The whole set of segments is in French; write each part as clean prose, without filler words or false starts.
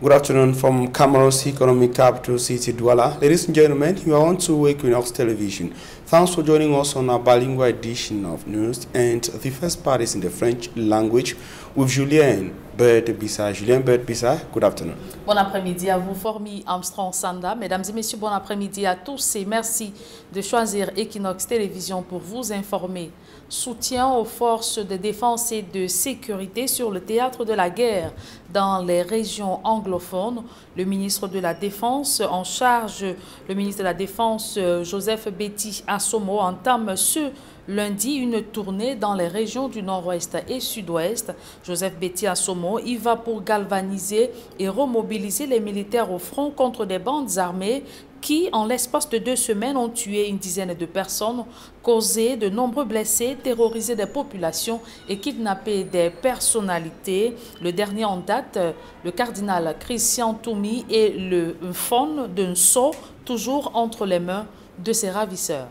Good afternoon from Cameroon's economic capital city, Douala. Ladies and gentlemen, you are on to Equinox Television. Thanks for joining us on our bilingual edition of news, and the first part is in the French language with Julien Bert-Bissa. Julien Bert-Bissa, good afternoon. Bon après-midi à vous, Formi Armstrong Sanda. Mesdames et messieurs, bon après-midi à tous et merci de choisir Equinox Télévision pour vous informer. Soutien aux forces de défense et de sécurité sur le théâtre de la guerre dans les régions anglophones. Le ministre de la Défense en charge, le ministre de la Défense Joseph Betty Assomo entame ce lundi une tournée dans les régions du nord-ouest et sud-ouest. Joseph Betty Assomo y va pour galvaniser et remobiliser les militaires au front contre des bandes armées qui, en l'espace de 2 semaines, ont tué une dizaine de personnes, causé de nombreux blessés, terrorisé des populations et kidnappé des personnalités. Le dernier en date, le cardinal Christian Toumi et le faune d'un sceau, toujours entre les mains de ses ravisseurs.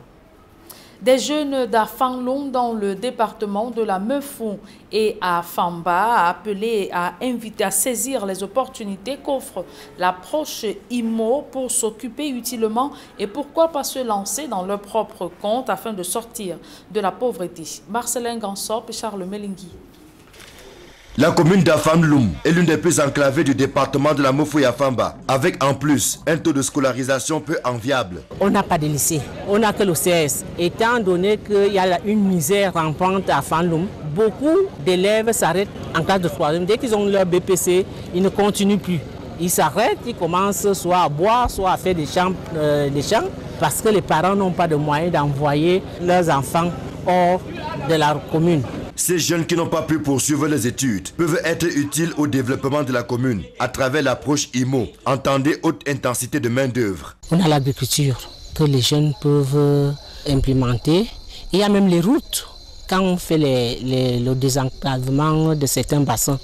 Des jeunes d'Afanlong dans le département de la Meufou et à Famba appelés à inviter à saisir les opportunités qu'offre l'approche IMO pour s'occuper utilement et pourquoi pas se lancer dans leur propre compte afin de sortir de la pauvreté. Marcelin Gansop et Charles Melingui. La commune d'Afanlong est l'une des plus enclavées du département de la Meufou et Famba, avec en plus un taux de scolarisation peu enviable. On n'a pas de lycée, on n'a que le CS. Étant donné qu'il y a une misère rampante à Afanlong, beaucoup d'élèves s'arrêtent en classe de 3e. Dès qu'ils ont leur BPC, ils ne continuent plus. Ils s'arrêtent, ils commencent soit à boire, soit à faire des champs parce que les parents n'ont pas de moyens d'envoyer leurs enfants hors de la commune. Ces jeunes qui n'ont pas pu poursuivre les études peuvent être utiles au développement de la commune à travers l'approche IMO, entendez haute intensité de main-d'œuvre. On a l'agriculture que les jeunes peuvent implémenter. Il y a même les routes. Quand on fait le désenclavement de certains bassins,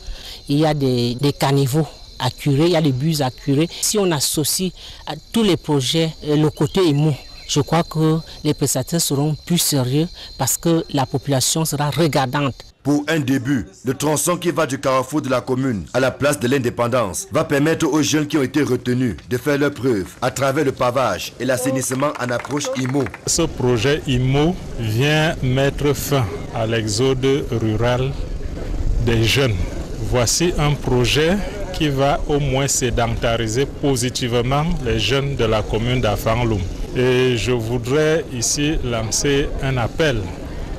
il y a des caniveaux à curer, il y a des bus à curer. Si on associe à tous les projets le côté IMO, je crois que les prestataires seront plus sérieux parce que la population sera regardante. Pour un début, le tronçon qui va du carrefour de la commune à la place de l'Indépendance va permettre aux jeunes qui ont été retenus de faire leurs preuves à travers le pavage et l'assainissement en approche IMO. Ce projet IMO vient mettre fin à l'exode rural des jeunes. Voici un projet qui va au moins sédentariser positivement les jeunes de la commune d'Afanlong. Et je voudrais ici lancer un appel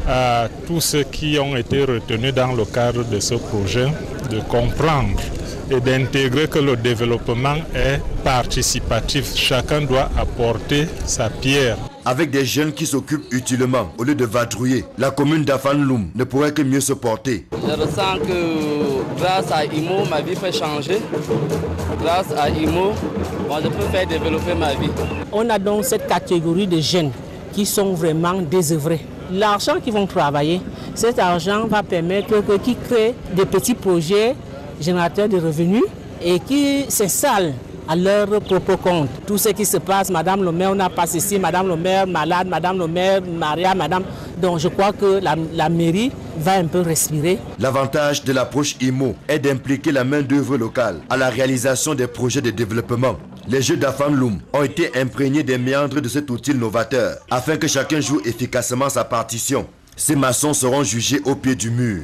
à tous ceux qui ont été retenus dans le cadre de ce projet de comprendre et d'intégrer que le développement est participatif. Chacun doit apporter sa pierre. Avec des jeunes qui s'occupent utilement au lieu de vadrouiller, la commune d'Afanlong ne pourrait que mieux se porter. Je ressens que grâce à IMO, ma vie peut changer. Grâce à IMO, je peux faire développer ma vie. On a donc cette catégorie de jeunes qui sont vraiment désœuvrés. L'argent qu'ils vont travailler, cet argent va permettre qu'ils créent des petits projets générateurs de revenus et qui s'installent à leur propre compte. Tout ce qui se passe, Madame le maire, on n'a pas ceci, Madame le maire malade, Madame le maire Maria, Madame... Donc je crois que la mairie va un peu respirer. L'avantage de l'approche IMO est d'impliquer la main-d'œuvre locale à la réalisation des projets de développement. Les jeux d'Afanlong ont été imprégnés des méandres de cet outil novateur afin que chacun joue efficacement sa partition. Ces maçons seront jugés au pied du mur.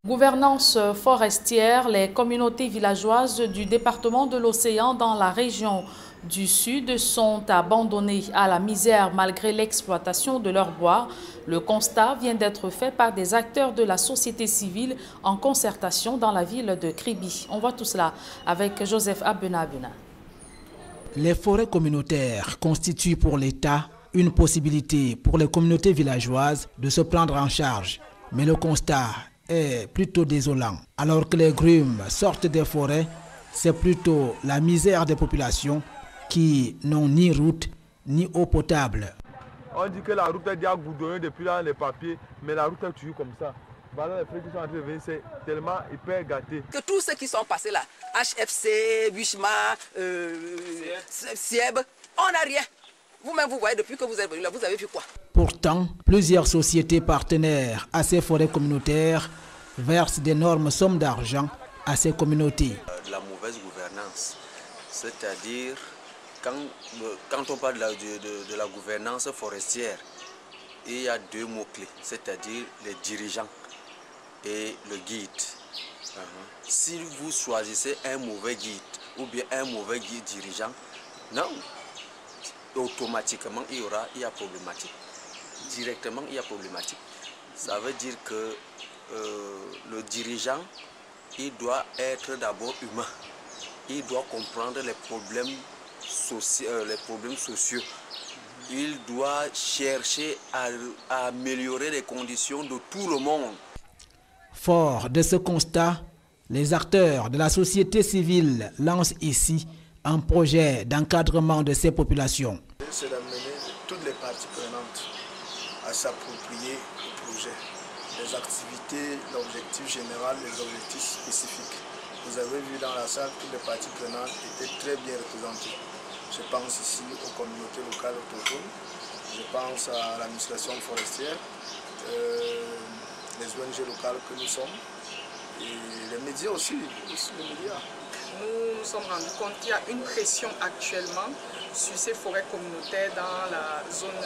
Gouvernance forestière, les communautés villageoises du département de l'Océan dans la région du Sud sont abandonnées à la misère malgré l'exploitation de leur bois. Le constat vient d'être fait par des acteurs de la société civile en concertation dans la ville de Kribi. On voit tout cela avec Joseph Abena. Les forêts communautaires constituent pour l'État une possibilité pour les communautés villageoises de se prendre en charge. Mais le constat est plutôt désolant. Alors que les grumes sortent des forêts, c'est plutôt la misère des populations qui n'ont ni route ni eau potable. On dit que la route est déjà goudronnée depuis là les papiers, mais la route est toujours comme ça. Voilà, les frères qui sont en train de venir, c'est tellement hyper gâté. Que tous ceux qui sont passés là, HFC, Bushma, Sieb, on n'a rien. Vous-même, vous voyez, depuis que vous êtes venus là, vous avez vu quoi? Pourtant, plusieurs sociétés partenaires à ces forêts communautaires versent d'énormes sommes d'argent à ces communautés. De la mauvaise gouvernance, c'est-à-dire quand on parle de la gouvernance forestière, il y a deux mots-clés, c'est-à-dire les dirigeants et le guide. Si vous choisissez un mauvais guide ou bien un mauvais guide dirigeant, non, automatiquement il y a problématique. Directement il y a problématique. Ça veut dire que le dirigeant, il doit être d'abord humain. Il doit comprendre les problèmes sociaux. Il doit chercher à améliorer les conditions de tout le monde. Fort de ce constat, les acteurs de la société civile lancent ici un projet d'encadrement de ces populations. C'est d'amener toutes les parties prenantes à s'approprier le projet, les activités, l'objectif général, les objectifs spécifiques. Vous avez vu dans la salle, toutes les parties prenantes étaient très bien représentées. Je pense ici aux communautés locales autochtones, je pense à l'administration forestière, les ONG locales que nous sommes, et les médias aussi les médias. Nous nous sommes rendus compte qu'il y a une pression actuellement sur ces forêts communautaires dans la zone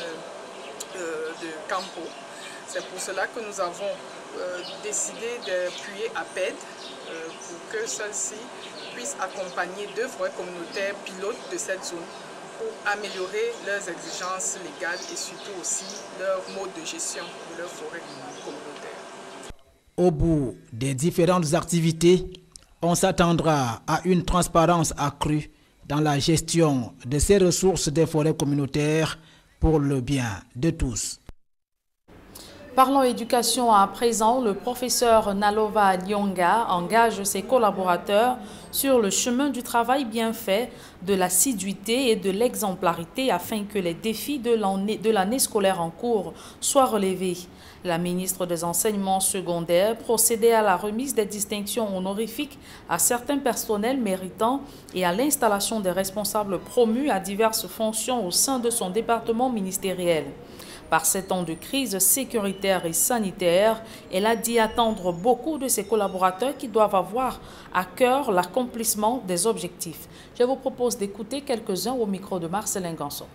de Campo. C'est pour cela que nous avons décidé d'appuyer APED pour que celle-ci puisse accompagner 2 forêts communautaires pilotes de cette zone pour améliorer leurs exigences légales et surtout aussi leur mode de gestion de leurs forêts communautaires. Au bout des différentes activités, on s'attendra à une transparence accrue dans la gestion de ces ressources des forêts communautaires pour le bien de tous. Parlons éducation à présent. Le professeur Nalova Nyonga engage ses collaborateurs sur le chemin du travail bien fait, de l'assiduité et de l'exemplarité afin que les défis de l'année scolaire en cours soient relevés. La ministre des Enseignements secondaires procédait à la remise des distinctions honorifiques à certains personnels méritants et à l'installation des responsables promus à diverses fonctions au sein de son département ministériel. Par ces temps de crise sécuritaire et sanitaire, elle a dit attendre beaucoup de ses collaborateurs qui doivent avoir à cœur l'accomplissement des objectifs. Je vous propose d'écouter quelques-uns au micro de Marcelin Ganson.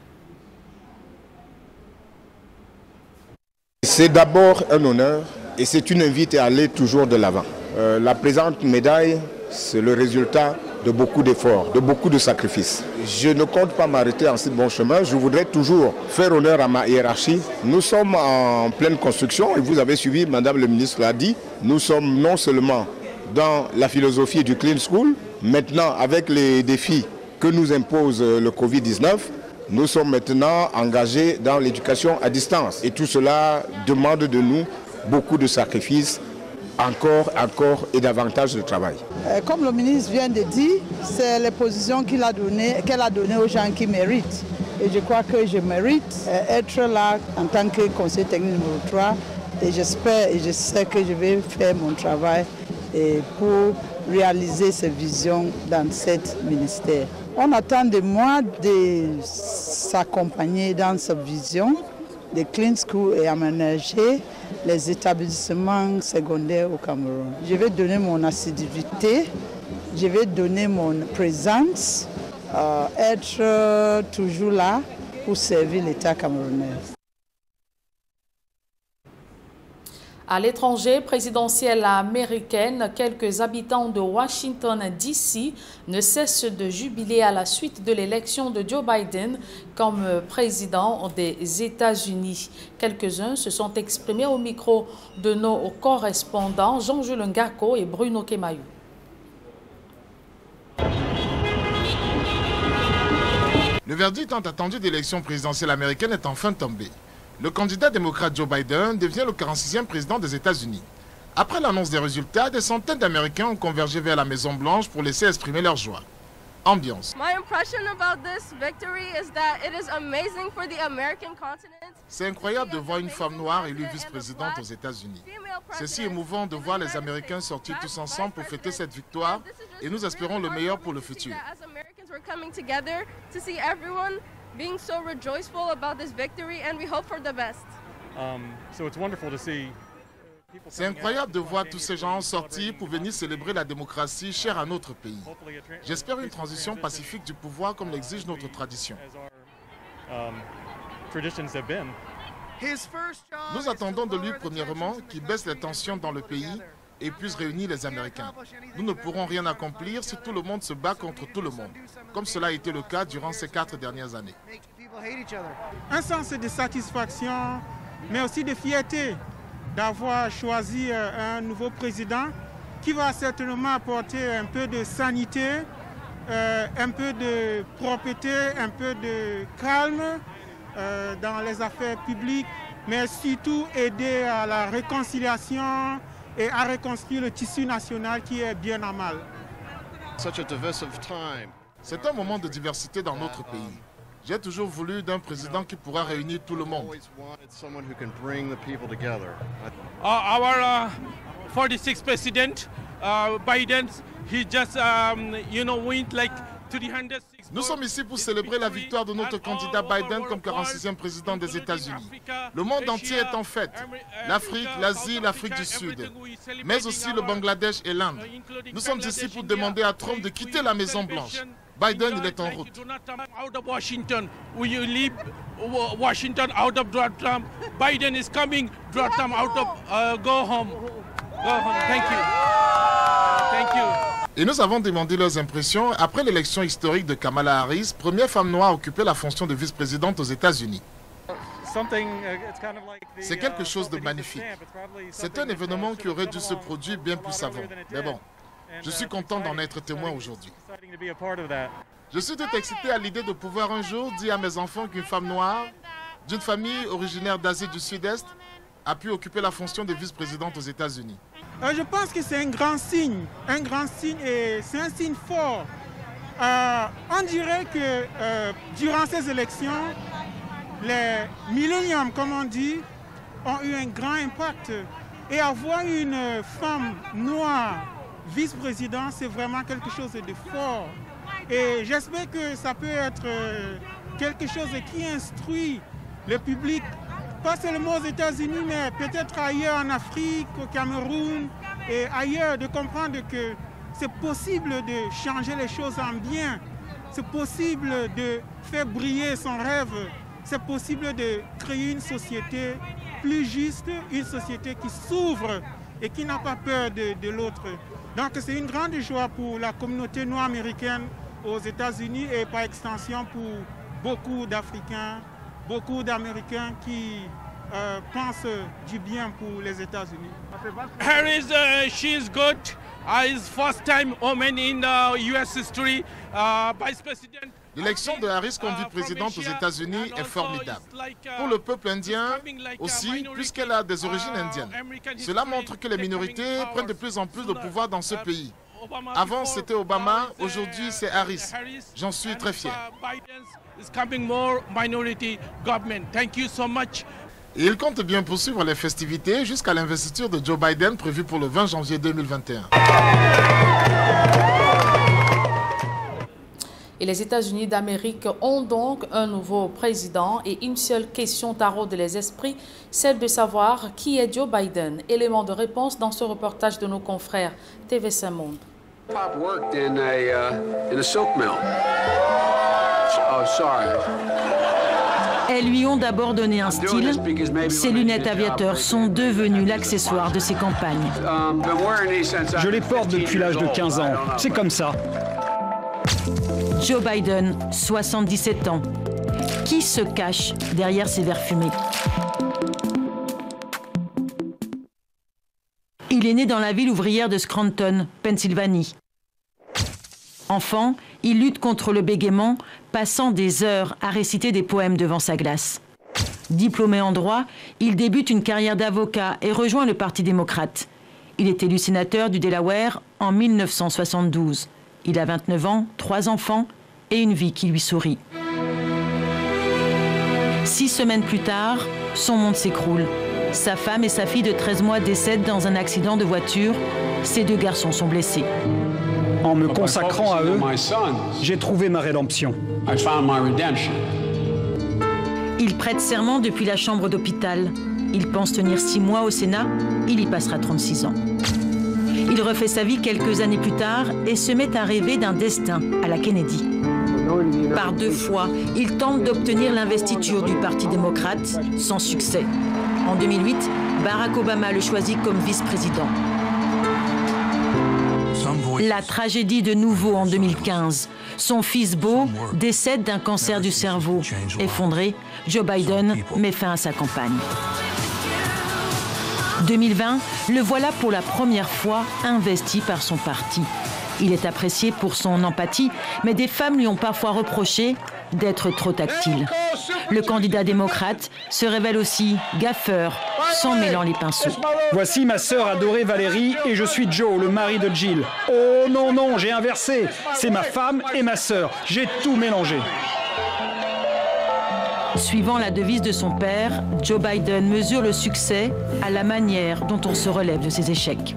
C'est d'abord un honneur et c'est une invite à aller toujours de l'avant. La présente médaille, c'est le résultat de beaucoup d'efforts, de beaucoup de sacrifices. Je ne compte pas m'arrêter en ce bon chemin. Je voudrais toujours faire honneur à ma hiérarchie. Nous sommes en pleine construction et vous avez suivi, Madame le ministre l'a dit, nous sommes non seulement dans la philosophie du Clean School, maintenant avec les défis que nous impose le Covid-19, nous sommes maintenant engagés dans l'éducation à distance. Et tout cela demande de nous beaucoup de sacrifices, encore et davantage de travail. Comme le ministre vient de dire, c'est les positions qu'elle a données aux gens qui méritent. Et je crois que je mérite être là en tant que conseiller technique numéro 3. Et j'espère et je sais que je vais faire mon travail pour réaliser ces visions dans cet ministère. On attend de moi de s'accompagner dans cette vision de Clean School et aménager les établissements secondaires au Cameroun. Je vais donner mon assiduité, je vais donner mon présence, être toujours là pour servir l'État camerounais. À l'étranger, présidentielle américaine, quelques habitants de Washington DC ne cessent de jubiler à la suite de l'élection de Joe Biden comme président des États-Unis. Quelques-uns se sont exprimés au micro de nos correspondants Jean-Jules Ngako et Bruno Kemayou. Le verdict tant attendu d'élection présidentielle américaine est enfin tombé. Le candidat démocrate Joe Biden devient le 46e président des États-Unis. Après l'annonce des résultats, des centaines d'Américains ont convergé vers la Maison-Blanche pour laisser exprimer leur joie. Ambiance. C'est incroyable de voir une femme noire élue vice-présidente aux États-Unis. C'est si émouvant de voir les Américains sortir tous ensemble pour fêter cette victoire et nous espérons le meilleur pour le futur. Being so rejoiceful about this victory, and we hope for the best. So it's wonderful to see. C'est incroyable de voir tous ces gens sortir pour venir célébrer la démocratie chère à notre pays. J'espère une transition pacifique du pouvoir comme l'exige notre tradition. Nous attendons de lui, premièrement, qu'il baisse les tensions dans le pays et puisse réunir les Américains. Nous ne pourrons rien accomplir si tout le monde se bat contre tout le monde, comme cela a été le cas durant ces 4 dernières années. Un sens de satisfaction, mais aussi de fierté d'avoir choisi un nouveau président qui va certainement apporter un peu de sanité, un peu de propreté, un peu de calme dans les affaires publiques, mais surtout aider à la réconciliation et à reconstruire le tissu national qui est bien à mal. C'est un moment de diversité dans notre pays. J'ai toujours voulu d'un président qui pourra réunir tout le monde. Our 46th president, Biden, he just, went like 306. Nous sommes ici pour célébrer la victoire de notre candidat Biden comme 46e président des États-Unis. Le monde entier est en fête. L'Afrique, l'Asie, l'Afrique du Sud, mais aussi le Bangladesh et l'Inde. Nous sommes ici pour demander à Trump de quitter la Maison-Blanche. Biden, il est en route. Out of Washington, we leave Washington out of Donald Trump. Biden is coming. Donald Trump out of go home. Go home. Thank you. Thank you. Et nous avons demandé leurs impressions après l'élection historique de Kamala Harris, première femme noire à occuper la fonction de vice-présidente aux États-Unis. C'est quelque chose de magnifique. C'est un événement qui aurait dû se produire bien plus avant. Mais bon, je suis content d'en être témoin aujourd'hui. Je suis tout excité à l'idée de pouvoir un jour dire à mes enfants qu'une femme noire, d'une famille originaire d'Asie du Sud-Est, a pu occuper la fonction de vice-présidente aux États-Unis. Je pense que c'est un grand signe et c'est un signe fort. On dirait que durant ces élections, les milléniums, comme on dit, ont eu un grand impact. Et avoir une femme noire vice-présidente, c'est vraiment quelque chose de fort. Et j'espère que ça peut être quelque chose qui instruit le public, pas seulement aux États-Unis, mais peut-être ailleurs en Afrique, au Cameroun et ailleurs, de comprendre que c'est possible de changer les choses en bien. C'est possible de faire briller son rêve. C'est possible de créer une société plus juste, une société qui s'ouvre et qui n'a pas peur de l'autre. Donc c'est une grande joie pour la communauté noire américaine aux États-Unis et par extension pour beaucoup d'Africains, beaucoup d'Américains qui pensent du bien pour les États-Unis. Harris, she's good. Is first time woman in U.S. history, vice president. L'élection de Harris comme vice-présidente aux États-Unis est formidable. Pour le peuple indien aussi, puisqu'elle a des origines indiennes. Cela montre que les minorités prennent de plus en plus de pouvoir dans ce pays. Avant, c'était Obama, aujourd'hui, c'est Harris. J'en suis très fier. Et il compte bien poursuivre les festivités jusqu'à l'investiture de Joe Biden prévue pour le 20 janvier 2021. Et les États-Unis d'Amérique ont donc un nouveau président et une seule question taraude les esprits, celle de savoir qui est Joe Biden. Élément de réponse dans ce reportage de nos confrères TV5 Monde. Pop worked in a silk mill. Oh, sorry. Elles lui ont d'abord donné un style. Ses lunettes aviateurs sont devenues l'accessoire de ses campagnes. Je les porte depuis l'âge de 15 ans. C'est comme ça. Joe Biden, 77 ans. Qui se cache derrière ses verres fumés? Il est né dans la ville ouvrière de Scranton, Pennsylvanie. Enfant, il lutte contre le bégaiement, passant des heures à réciter des poèmes devant sa glace. Diplômé en droit, il débute une carrière d'avocat et rejoint le Parti démocrate. Il est élu sénateur du Delaware en 1972. Il a 29 ans, 3 enfants et une vie qui lui sourit. 6 semaines plus tard, son monde s'écroule. Sa femme et sa fille de 13 mois décèdent dans un accident de voiture. Ses 2 garçons sont blessés. En me consacrant à eux, j'ai trouvé ma rédemption. Il prête serment depuis la chambre d'hôpital. Il pense tenir 6 mois au Sénat, il y passera 36 ans. Il refait sa vie quelques années plus tard et se met à rêver d'un destin à la Kennedy. Par 2 fois, il tente d'obtenir l'investiture du Parti démocrate, sans succès. En 2008, Barack Obama le choisit comme vice-président. La tragédie de nouveau en 2015. Son fils Beau décède d'un cancer du cerveau. Effondré, Joe Biden met fin à sa campagne. 2020, le voilà pour la première fois investi par son parti. Il est apprécié pour son empathie, mais des femmes lui ont parfois reproché d'être trop tactile. Le candidat démocrate se révèle aussi gaffeur, s'en mêlant les pinceaux. Voici ma sœur adorée Valérie et je suis Joe, le mari de Jill. Oh non, non, j'ai inversé. C'est ma femme et ma sœur. J'ai tout mélangé. Suivant la devise de son père, Joe Biden mesure le succès à la manière dont on se relève de ses échecs.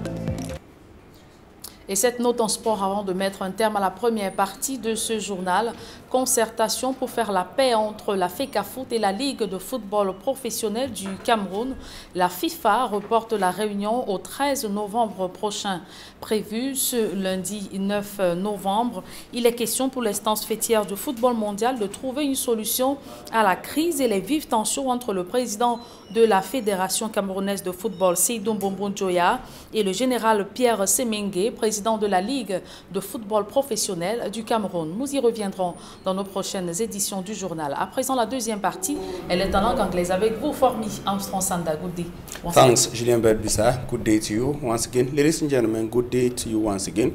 Et cette note en sport avant de mettre un terme à la première partie de ce journal. Concertation pour faire la paix entre la FECAFOOT et la Ligue de football professionnel du Cameroun. La FIFA reporte la réunion au 13 novembre prochain. Prévu ce lundi 9 novembre, il est question pour l'instance fêtière du football mondial de trouver une solution à la crise et les vives tensions entre le président de la Fédération camerounaise de football, Seydou Mbombo Njoya, et le général Pierre Semengue, président de la Ligue de football professionnel du Cameroun. Nous y reviendrons dans nos prochaines éditions du journal. À présent, la deuxième partie, elle est en langue anglaise avec vous, Formi Armstrong Sanda. Good day. Thanks, Julien Berbisa. Good day to you once again. Ladies and gentlemen, good day to you once again.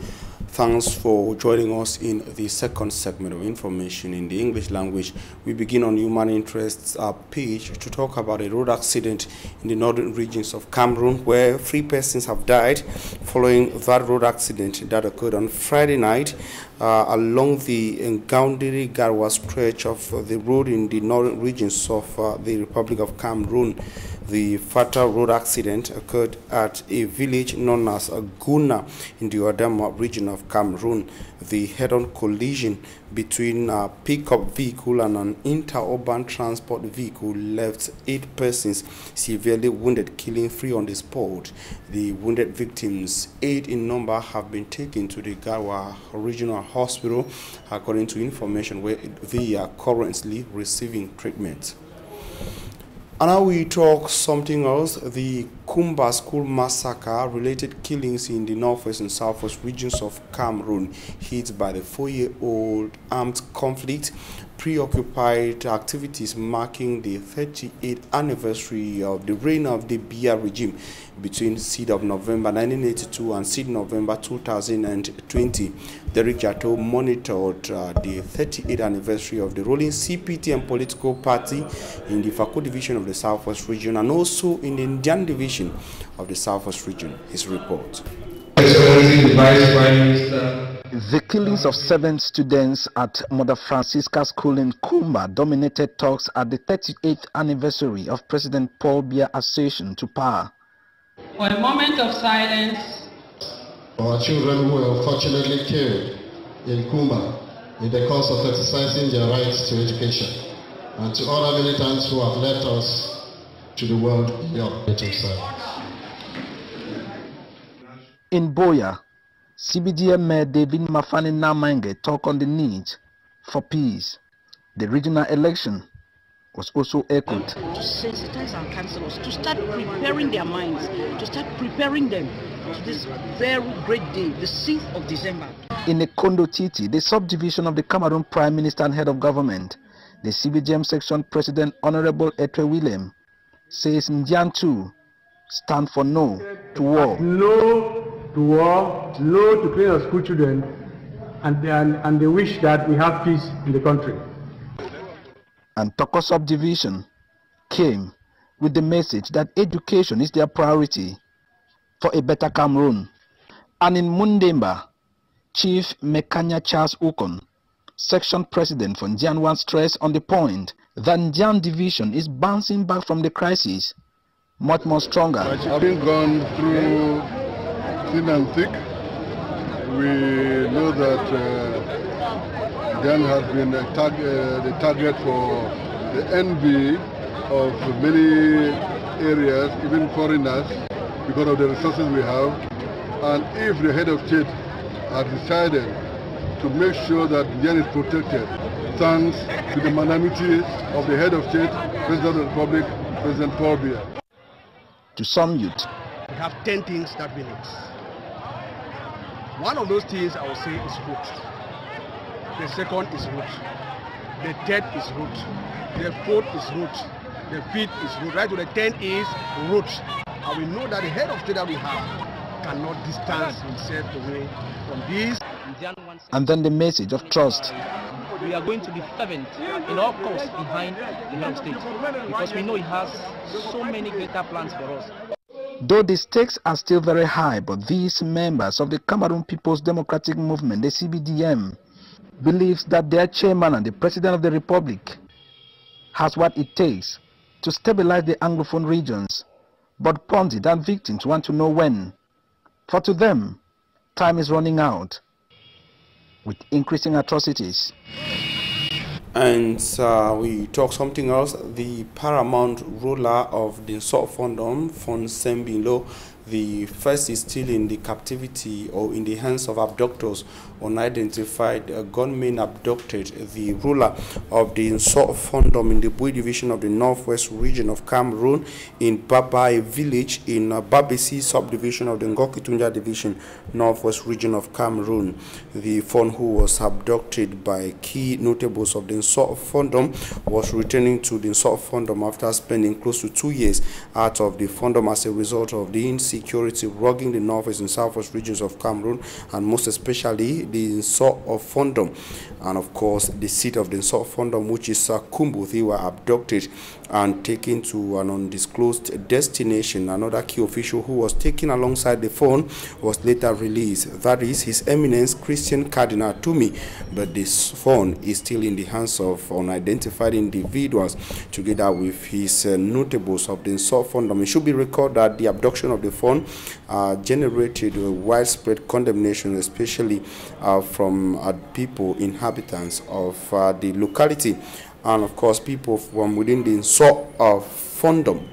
Thanks for joining us in the second segment of information in the English language. We begin on human interests page to talk about a road accident in the northern regions of Cameroon where 3 persons have died following that road accident that occurred on Friday night along the Ngaoundiri-Garwa stretch of the road in the northern regions of the Republic of Cameroon. The fatal road accident occurred at a village known as Guna in the Adama region of Cameroon. The head-on collision between a pickup vehicle and an interurban transport vehicle left 8 persons severely wounded, killing 3 on the spot. The wounded victims, 8 in number, have been taken to the Garwa Regional Hospital, according to information where they are currently receiving treatment. And now we talk something else. The Kumba school massacre related killings in the northwest and southwest regions of Cameroon hit by the 4-year-old armed conflict preoccupied activities marking the 38th anniversary of the reign of the Biya regime between 6th of November 1982 and 6th November 2020. Derek Jato monitored the 38th anniversary of the ruling CPT and political party in the Fako division of the Southwest region and also in the Indian division of the Southwest region. His report. The killings of 7 students at Mother Francisca School in Kumba dominated talks at the 38th anniversary of President Paul Biya's accession to power. For a moment of silence. For our children who were unfortunately killed in Kumba in the course of exercising their rights to education, and to other militants who have left us to the world beyond themselves. In Boya, CBDM Mayor David Mafani Namange talked on the need for peace. The regional election was also echoed. To sensitize our councillors, to start preparing their minds, to start preparing them to this very great day, the 6th of December. In Ekondo Titi, the subdivision of the Cameroon Prime Minister and Head of Government, the CBGM Section President Honorable Etre Willem says Ndiantu stand for no to war. No to war, no to killing of school children, and they wish that we have peace in the country. And Toko subdivision came with the message that education is their priority for a better Cameroon. And in Mundemba, Chief Mekanya Charles Ukon, Section President for Njian, stressed on the point that Njian division is bouncing back from the crisis much more stronger. Having gone through thin and thick, we know that Njian has been the target for the envy of many areas, even foreigners, because of the resources we have. And if the head of state has decided to make sure that Bian is protected, thanks to the magnanimity of the head of state, President of the Republic, President Paul Biya. To some youth, we have 10 things that we need. One of those things I would say is root. The second is root. The third is root. The fourth is root. The fifth is root. Right to the 10th is root. And we know that the head of state that we have cannot distance himself away from this. And then the message of trust. We are going to be fervent in all course behind the head of state, because we know he has so many greater plans for us. Though the stakes are still very high, but these members of the Cameroon People's Democratic Movement, the CBDM, believes that their chairman and the President of the Republic has what it takes to stabilize the Anglophone regions, but pundits and victims want to know when. For to them, time is running out with increasing atrocities. And we talk something else. The paramount ruler of the South Fondom, Fon Sembilo, the first is still in the captivity or in the hands of abductors. Unidentified gunmen abducted the ruler of the South Fondom in the Bui division of the northwest region of Cameroon in Babai village in Babesi subdivision of the Ngokitunja division, northwest region of Cameroon. The Fon, who was abducted by key notables of the South Fondom, was returning to the South Fondom after spending close to 2 years out of the Fondom as a result of the insecurity rogging the northwest and southwest regions of Cameroon, and most especially the South of Fondom, and of course the seat of the South Fondom, which is Kumbu. They were abducted and taken to an undisclosed destination. Another key official who was taken alongside the phone was later released. That is His Eminence Christian Cardinal Tumi, but this phone is still in the hands of unidentified individuals together with his notables of the South Fondom. It should be recorded that the abduction of the phone generated widespread condemnation, especially from people, inhabitants of the locality, and of course people from within the South Fondom.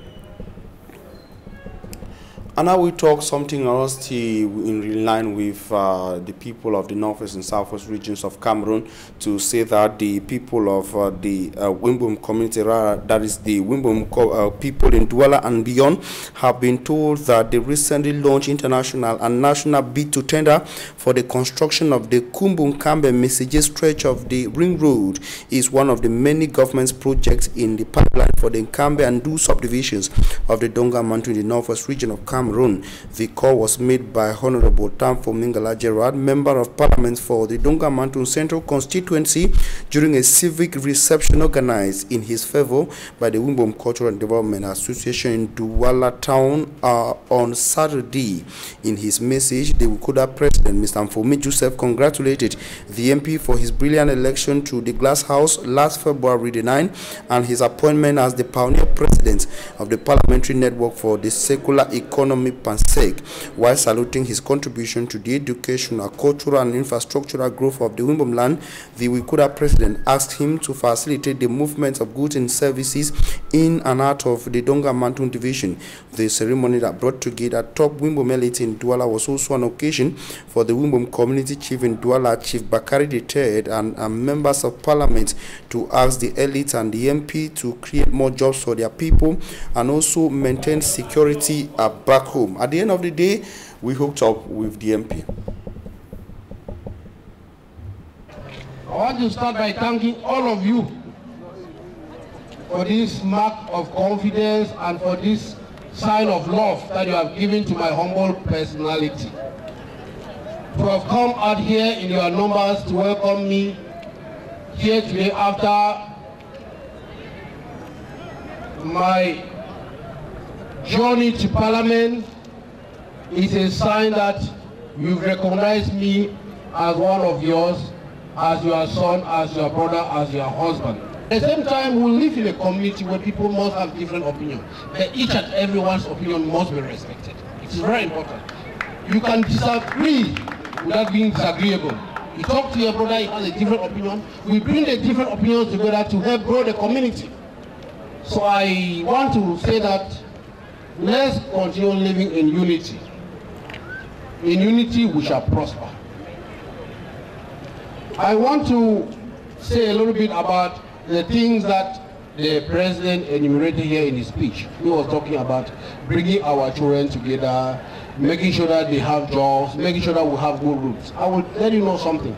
And now we talk something else in line with the people of the northwest and southwest regions of Cameroon, to say that the people of the Wimbum community, that is the Wimbum people in Douala and beyond, have been told that the recently launched international and national bid to tender for the construction of the Kumbum-Kambe Messages stretch of the Ring Road is one of the many government's projects in the pipeline for the Kambe and Du subdivisions of the Donga Mantu in the northwest region of Cameroon. The call was made by Honorable Tamfo Mingala Gerard, Member of Parliament for the Donga Mantu Central Constituency, during a civic reception organized in his favor by the Wimbum Cultural and Development Association in Douala Town on Saturday. In his message, the Wukuda President, Mr. Mfomi Joseph, congratulated the MP for his brilliant election to the Glass House last February the 9th and his appointment as the pioneer president of the Parliamentary Network for the Secular Economy PANSEC, while saluting his contribution to the educational, cultural and infrastructural growth of the Wimbum land. The Wikuda president asked him to facilitate the movement of goods and services in and out of the Donga Mantu division. The ceremony that brought together top Wimbum elite in Douala was also an occasion for the Wimbum community chief in Douala, Chief Bakari III, and members of parliament to ask the elite and the MP to create more jobs for their people and also maintain security back home. At the end of the day, we hooked up with the MP. I want to start by thanking all of you for this mark of confidence and for this sign of love that you have given to my humble personality. To have come out here in your numbers to welcome me here today after my journey to Parliament is a sign that you've recognized me as one of yours, as your son, as your brother, as your husband. At the same time, we live in a community where people must have different opinions, but each and everyone's opinion must be respected. It is very important. You can disagree without being disagreeable. You talk to your brother, he has a different opinion. We bring the different opinions together to help grow the community. So I want to say that let's continue living in unity. In unity, we shall prosper. I want to say a little bit about the things that the president enumerated here in his speech. He was talking about bringing our children together, making sure that they have jobs, making sure that we have good roads. I will let you know something.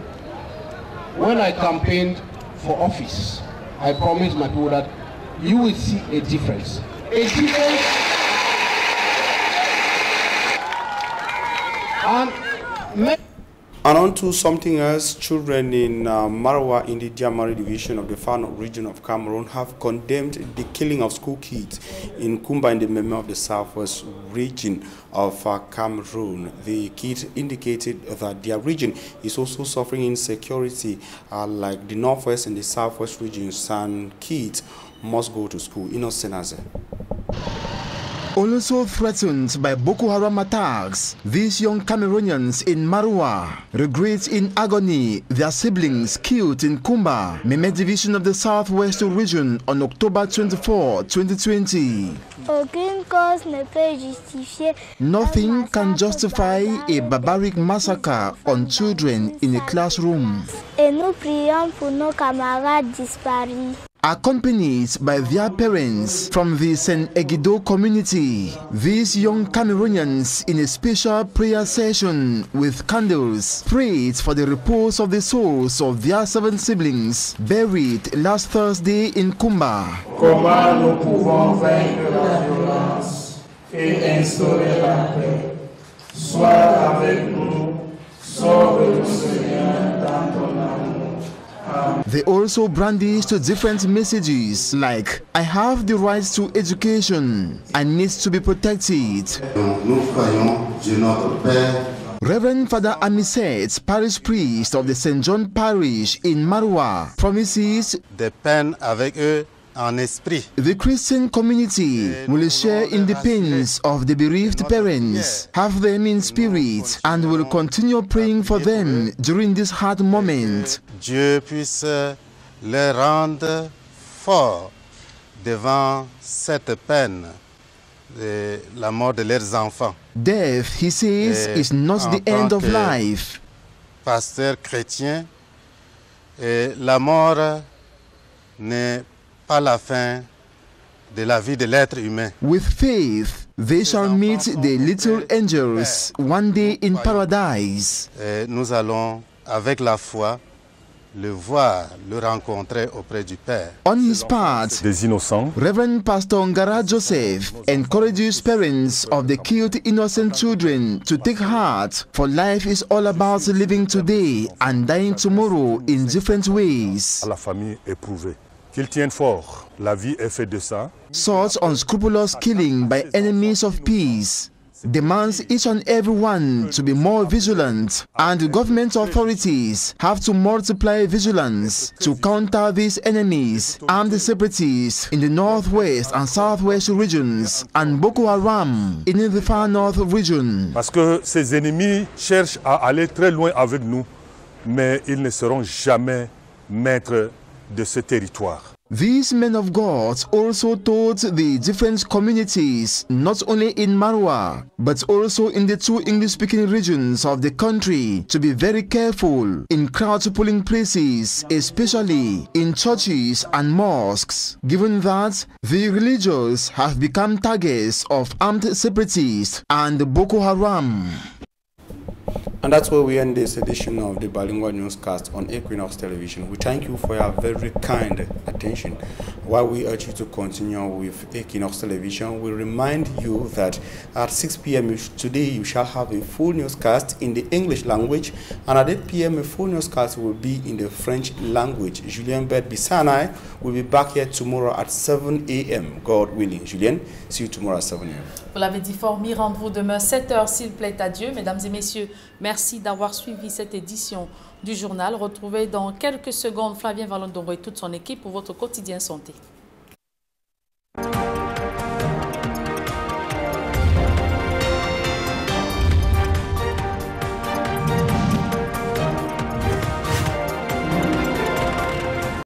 When I campaigned for office, I promised my people that you will see a difference. A difference. And on to something else, children in Marwa in the Diamari division of the Fano region of Cameroon have condemned the killing of school kids in Kumba in the Meme of the southwest region of Cameroon. The kids indicated that their region is also suffering insecurity like the northwest and the southwest regions, and kids must go to school. Innocent Aze. Also threatened by Boko Haram attacks, these young Cameroonians in Marwa regret in agony their siblings killed in Kumba, Meme division of the southwest region on October 24, 2020. Aucune cause ne peut justifier. Nothing can justify a barbaric massacre on children in a classroom. Et nous prions pour nos camarades disparus. Accompanied by their parents from the St. Egido community, these young Cameroonians in a special prayer session with candles prayed for the repose of the souls of their 7 siblings buried last Thursday in Kumba. Comment nous pouvons vaincre la violence et instaurer la paix? Sois avec nous, sauve-nous Seigneur dans ton amour. They also brandished different messages like, I have the right to education, I need to be protected. Reverend Father Amiset, parish priest of the St. John Parish in Marwa, promises de peine avec eux en esprit. The Christian community will share in the pains of the bereaved parents, have them in spirit, and will continue praying for them during this hard moment. Dieu puisse les rendre forts devant cette peine de la mort de leurs enfants. Death, he says, is not the end of life. Pasteur chrétien, la mort n'est pas la fin de la vie de l'être humain. With faith, they shall meet the little angels one day in paradise. Nous allons, avec la foi, le voir, le rencontrer auprès du Père. On his part, des innocents, Reverend Pastor Ngara Joseph encourages parents of the killed innocent children to take heart, for life is all about living today and dying tomorrow in different ways. À la famille éprouvée, qu'ils tiennent fort, la vie est faite de ça. Such unscrupulous killing by enemies of peace demands each and every one to be more vigilant, and government authorities have to multiply vigilance to counter these enemies, armed separatists in the northwest and southwest regions, and Boko Haram in the far north region. Parce que ces ennemis cherchent à aller très loin avec nous, mais ils ne seront jamais maîtres de ce territoire. These men of God also told the different communities, not only in Marwa, but also in the 2 English-speaking regions of the country, to be very careful in crowd-pulling places, especially in churches and mosques, given that the religious have become targets of armed separatists and Boko Haram. And that's where we end this edition of the Bilingual Newscast on Equinox Television. We thank you for your very kind attention. While we urge you to continue with Equinox Television, we remind you that at 6 p.m. today you shall have a full newscast in the English language, and at 8 p.m. a full newscast will be in the French language. Julien Bert-Bissat and I will be back here tomorrow at 7 a.m. God willing. Julien, see you tomorrow at 7 a.m. Vous l'avez dit fort, rendez-vous demain 7h s'il plaît à Dieu. Mesdames et messieurs, merci d'avoir suivi cette édition du journal. Retrouvez dans quelques secondes Flavien Vallondoro et toute son équipe pour votre quotidien santé.